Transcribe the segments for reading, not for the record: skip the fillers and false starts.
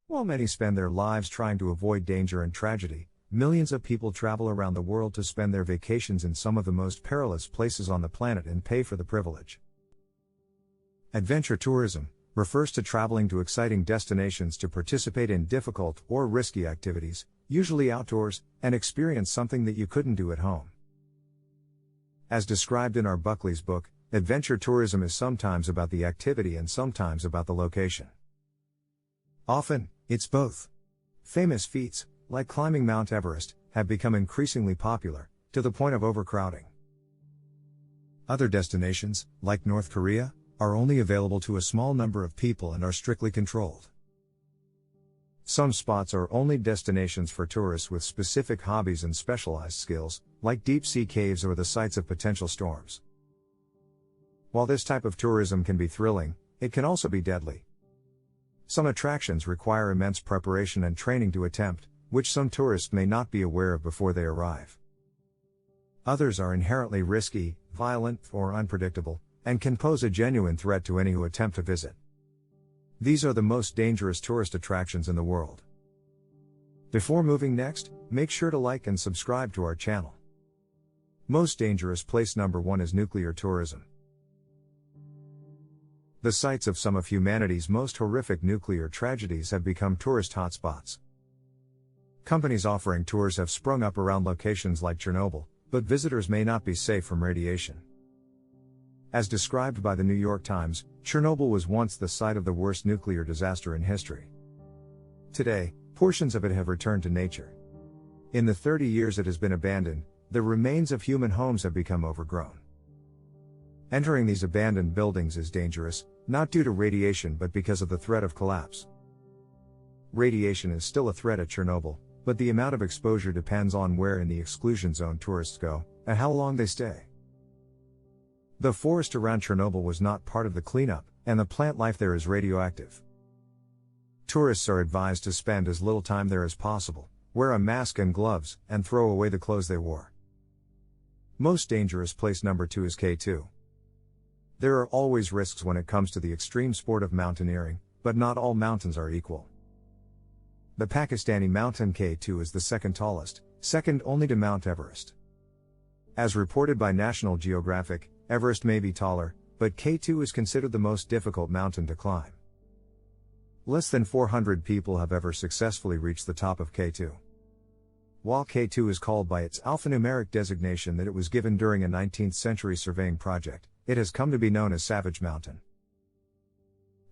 While many spend their lives trying to avoid danger and tragedy, millions of people travel around the world to spend their vacations in some of the most perilous places on the planet and pay for the privilege. Adventure tourism refers to traveling to exciting destinations to participate in difficult or risky activities, usually outdoors, and experience something that you couldn't do at home. As described in our Buckley's book, adventure tourism is sometimes about the activity and sometimes about the location. Often, it's both. Famous feats, like climbing Mount Everest, have become increasingly popular, to the point of overcrowding. Other destinations, like North Korea, are only available to a small number of people and are strictly controlled. Some spots are only destinations for tourists with specific hobbies and specialized skills, like deep-sea caves or the sites of potential storms. While this type of tourism can be thrilling, it can also be deadly. Some attractions require immense preparation and training to attempt, which some tourists may not be aware of before they arrive. Others are inherently risky, violent, or unpredictable, and can pose a genuine threat to any who attempt to visit. These are the most dangerous tourist attractions in the world. Before moving next, make sure to like and subscribe to our channel. Most dangerous place number 1 is nuclear tourism. The sites of some of humanity's most horrific nuclear tragedies have become tourist hotspots. Companies offering tours have sprung up around locations like Chernobyl, but visitors may not be safe from radiation. As described by the New York Times, Chernobyl was once the site of the worst nuclear disaster in history. Today, portions of it have returned to nature. In the 30 years it has been abandoned, the remains of human homes have become overgrown. Entering these abandoned buildings is dangerous, not due to radiation but because of the threat of collapse. Radiation is still a threat at Chernobyl, but the amount of exposure depends on where in the exclusion zone tourists go, and how long they stay. The forest around Chernobyl was not part of the cleanup, and the plant life there is radioactive. Tourists are advised to spend as little time there as possible, wear a mask and gloves, and throw away the clothes they wore. Most dangerous place number 2 is K2. There are always risks when it comes to the extreme sport of mountaineering, but not all mountains are equal. The Pakistani mountain K2 is the second tallest, second only to Mount Everest. As reported by National Geographic, Everest may be taller, but K2 is considered the most difficult mountain to climb. Less than 400 people have ever successfully reached the top of K2. While K2 is called by its alphanumeric designation that it was given during a 19th century surveying project, it has come to be known as Savage Mountain.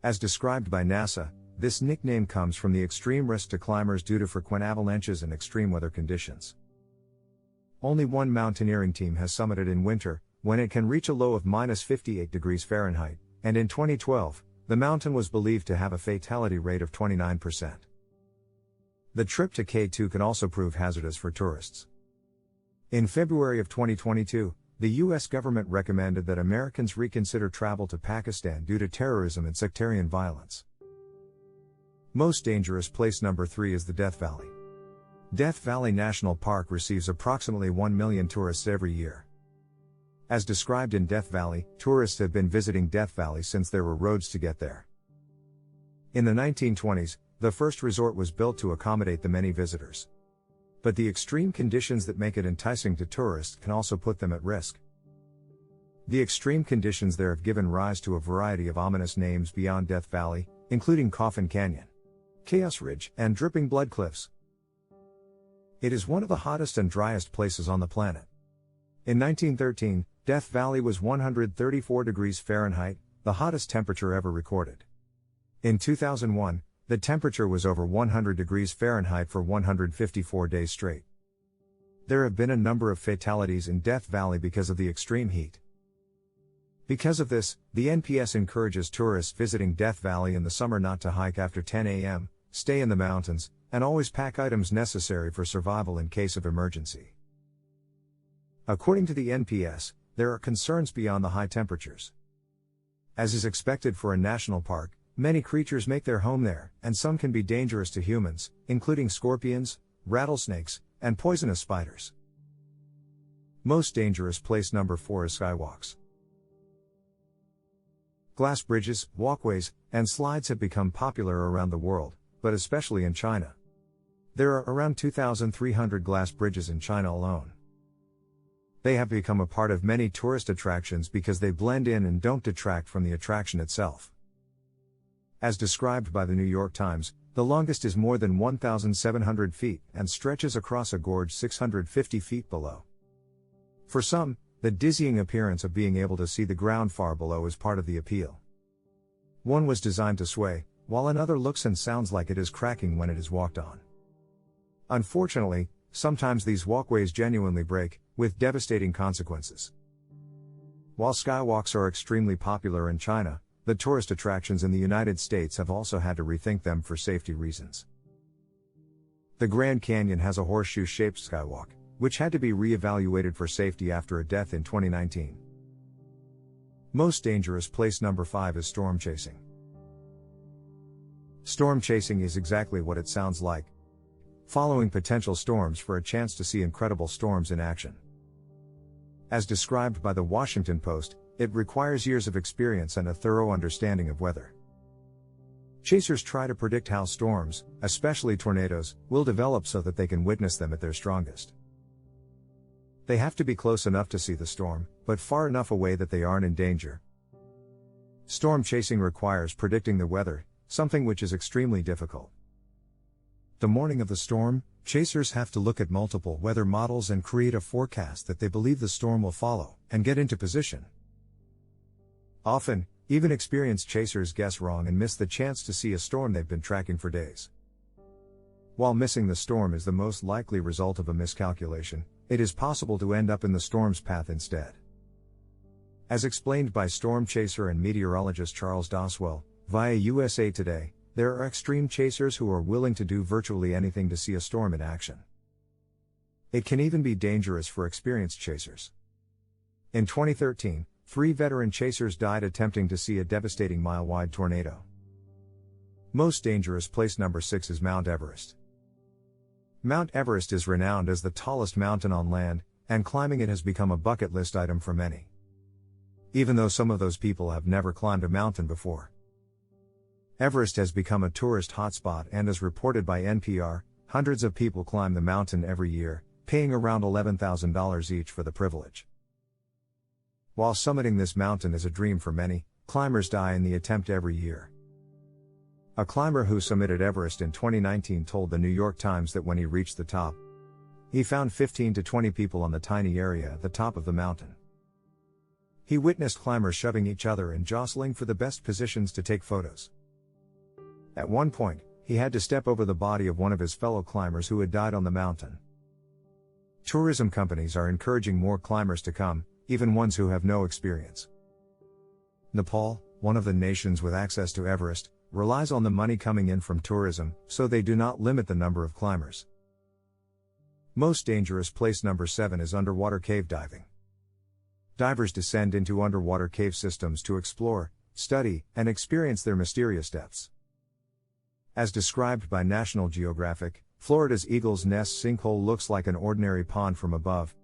As described by NASA, this nickname comes from the extreme risk to climbers due to frequent avalanches and extreme weather conditions. Only one mountaineering team has summited in winter, when it can reach a low of -58 degrees Fahrenheit, and in 2012, the mountain was believed to have a fatality rate of 29%. The trip to K2 can also prove hazardous for tourists. In February of 2022, the U.S. government recommended that Americans reconsider travel to Pakistan due to terrorism and sectarian violence. Most dangerous place number 3 is the Death Valley. Death Valley National Park receives approximately 1 million tourists every year. As described in Death Valley, tourists have been visiting Death Valley since there were roads to get there. In the 1920s, the first resort was built to accommodate the many visitors. But the extreme conditions that make it enticing to tourists can also put them at risk. The extreme conditions there have given rise to a variety of ominous names beyond Death Valley, including Coffin Canyon, Chaos Ridge, and Dripping Blood Cliffs. It is one of the hottest and driest places on the planet. In 1913, Death Valley was 134 degrees Fahrenheit, the hottest temperature ever recorded. In 2001, the temperature was over 100 degrees Fahrenheit for 154 days straight. There have been a number of fatalities in Death Valley because of the extreme heat. Because of this, the NPS encourages tourists visiting Death Valley in the summer not to hike after 10 a.m., stay in the mountains, and always pack items necessary for survival in case of emergency. According to the NPS, there are concerns beyond the high temperatures. As is expected for a national park, many creatures make their home there, and some can be dangerous to humans, including scorpions, rattlesnakes, and poisonous spiders. Most dangerous place number 4 is skywalks. Glass bridges, walkways, and slides have become popular around the world, but especially in China. There are around 2,300 glass bridges in China alone. They have become a part of many tourist attractions because they blend in and don't detract from the attraction itself. As described by the New York Times, the longest is more than 1,700 feet and stretches across a gorge 650 feet below. For some, the dizzying appearance of being able to see the ground far below is part of the appeal. One was designed to sway, while another looks and sounds like it is cracking when it is walked on. Unfortunately, sometimes these walkways genuinely break, with devastating consequences. While skywalks are extremely popular in China, the tourist attractions in the United States have also had to rethink them for safety reasons. The Grand Canyon has a horseshoe-shaped skywalk, which had to be re-evaluated for safety after a death in 2019. Most dangerous place number 5 is storm chasing. Storm chasing is exactly what it sounds like. Following potential storms for a chance to see incredible storms in action. As described by the Washington Post, it requires years of experience and a thorough understanding of weather. Chasers try to predict how storms, especially tornadoes, will develop so that they can witness them at their strongest. They have to be close enough to see the storm, but far enough away that they aren't in danger. Storm chasing requires predicting the weather, something which is extremely difficult. The morning of the storm, chasers have to look at multiple weather models and create a forecast that they believe the storm will follow, and get into position. Often, even experienced chasers guess wrong and miss the chance to see a storm they've been tracking for days. While missing the storm is the most likely result of a miscalculation, it is possible to end up in the storm's path instead. As explained by storm chaser and meteorologist Charles Doswell, via USA Today, there are extreme chasers who are willing to do virtually anything to see a storm in action. It can even be dangerous for experienced chasers. In 2013, 3 veteran chasers died attempting to see a devastating mile-wide tornado. Most dangerous place number 6 is Mount Everest. Mount Everest is renowned as the tallest mountain on land, and climbing it has become a bucket list item for many. Even though some of those people have never climbed a mountain before. Everest has become a tourist hotspot, and as reported by NPR, hundreds of people climb the mountain every year, paying around $11,000 each for the privilege. While summiting this mountain is a dream for many, climbers die in the attempt every year. A climber who summited Everest in 2019 told the New York Times that when he reached the top, he found 15 to 20 people on the tiny area at the top of the mountain. He witnessed climbers shoving each other and jostling for the best positions to take photos. At one point, he had to step over the body of one of his fellow climbers who had died on the mountain. Tourism companies are encouraging more climbers to come, even ones who have no experience. Nepal, one of the nations with access to Everest, relies on the money coming in from tourism, so they do not limit the number of climbers. Most dangerous place number 7 is underwater cave diving. Divers descend into underwater cave systems to explore, study, and experience their mysterious depths. As described by National Geographic, Florida's Eagle's Nest sinkhole looks like an ordinary pond from above.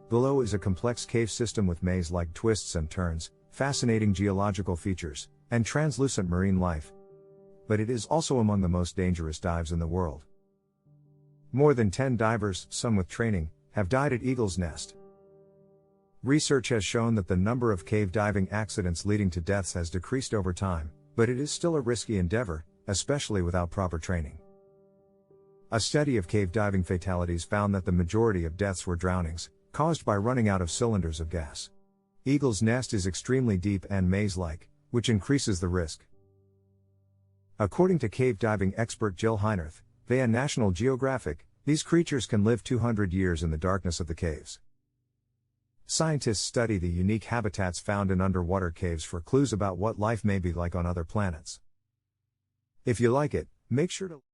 Below is a complex cave system with maze-like twists and turns, fascinating geological features, and translucent marine life. But it is also among the most dangerous dives in the world. More than 10 divers, some with training, have died at Eagle's Nest. Research has shown that the number of cave diving accidents leading to deaths has decreased over time, but it is still a risky endeavor, especially without proper training. A study of cave diving fatalities found that the majority of deaths were drownings, caused by running out of cylinders of gas. Eagle's Nest is extremely deep and maze-like, which increases the risk. According to cave diving expert Jill Heinerth, via National Geographic, these creatures can live 200 years in the darkness of the caves. Scientists study the unique habitats found in underwater caves for clues about what life may be like on other planets. If you like it, make sure to